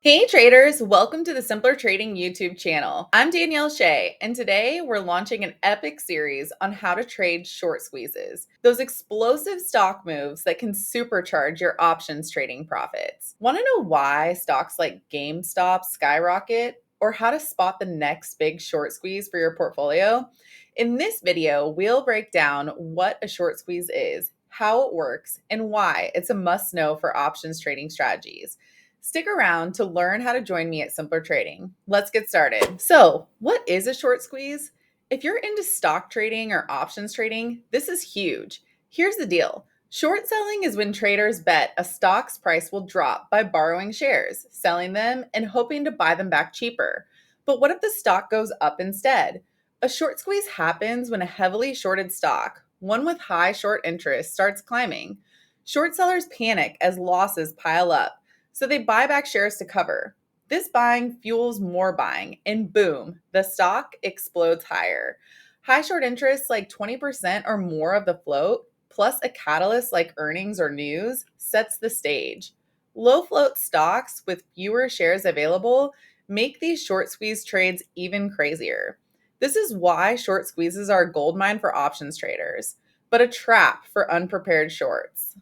Hey traders, welcome to the Simpler Trading YouTube channel. I'm Danielle Shay, and today we're launching an epic series on how to trade short squeezes, those explosive stock moves that can supercharge your options trading profits. Want to know why stocks like GameStop skyrocket, or how to spot the next big short squeeze for your portfolio? In this video, we'll break down what a short squeeze is, how it works, and why it's a must-know for options trading strategies. Stick around to learn how to join me at Simpler Trading. Let's get started. So, what is a short squeeze? If you're into stock trading or options trading, this is huge. Here's the deal. Short selling is when traders bet a stock's price will drop by borrowing shares, selling them, and hoping to buy them back cheaper. But what if the stock goes up instead? A short squeeze happens when a heavily shorted stock, one with high short interest, starts climbing. Short sellers panic as losses pile up, so they buy back shares to cover. This buying fuels more buying, and boom, the stock explodes higher. High short interest, like 20% or more of the float, plus a catalyst like earnings or news, sets the stage. Low float stocks with fewer shares available make these short squeeze trades even crazier. This is why short squeezes are a goldmine for options traders, but a trap for unprepared shorts.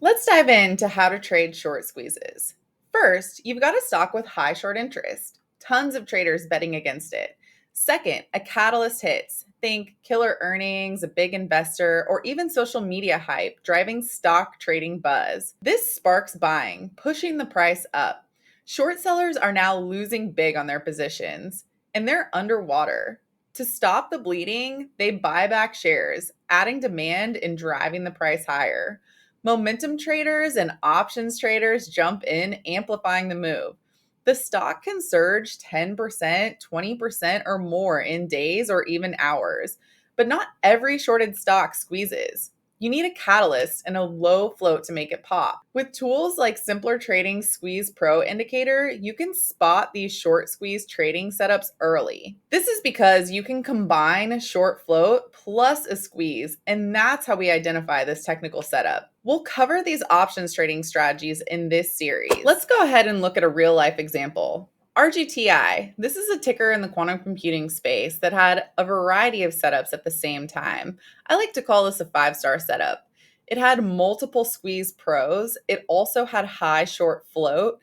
Let's dive into how to trade short squeezes. First, you've got a stock with high short interest, tons of traders betting against it. Second, a catalyst hits. Think killer earnings, a big investor, or even social media hype driving stock trading buzz. This sparks buying, pushing the price up. Short sellers are now losing big on their positions, and they're underwater. To stop the bleeding, they buy back shares, adding demand and driving the price higher. Momentum traders and options traders jump in, amplifying the move. The stock can surge 10%, 20%, or more in days or even hours, but not every shorted stock squeezes. You need a catalyst and a low float to make it pop. With tools like Simpler Trading Squeeze Pro Indicator, you can spot these short squeeze trading setups early. This is because you can combine short float plus a squeeze, and that's how we identify this technical setup. We'll cover these options trading strategies in this series. Let's go ahead and look at a real life example. RGTI. This is a ticker in the quantum computing space that had a variety of setups at the same time. I like to call this a 5-star setup. It had multiple squeeze pros. It also had high short float,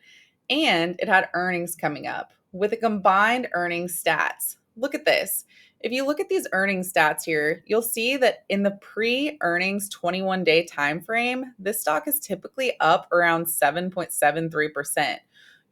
and it had earnings coming up with a combined earnings stats. Look at this. If you look at these earnings stats here, you'll see that in the pre-earnings 21-day time frame, this stock is typically up around 7.73%.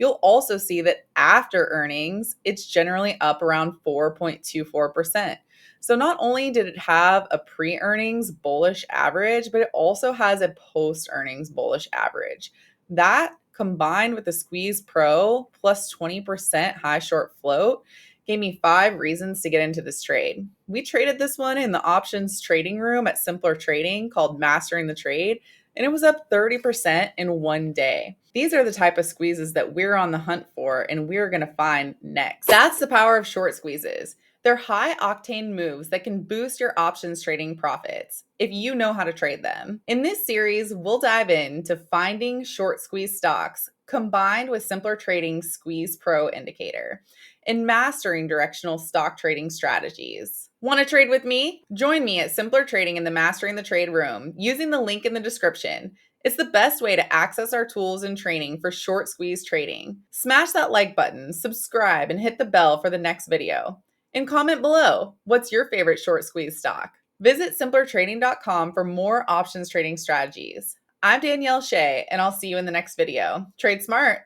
You'll also see that after earnings, it's generally up around 4.24%. So not only did it have a pre-earnings bullish average, but it also has a post-earnings bullish average. That combined with the Squeeze Pro plus 20% high short float gave me 5 reasons to get into this trade. We traded this one in the options trading room at Simpler Trading called Mastering the Trade, and it was up 30% in one day. These are the type of squeezes that we're on the hunt for and we're going to find next. That's the power of short squeezes. They're high octane moves that can boost your options trading profits if you know how to trade them. In this series, we'll dive into finding short squeeze stocks combined with Simpler Trading Squeeze Pro Indicator and mastering directional stock trading strategies. Want to trade with me? Join me at Simpler Trading in the Mastering the Trade room using the link in the description. It's the best way to access our tools and training for short squeeze trading. Smash that like button, subscribe, and hit the bell for the next video. And comment below, what's your favorite short squeeze stock? Visit simplertrading.com for more options trading strategies. I'm Danielle Shay, and I'll see you in the next video. Trade smart.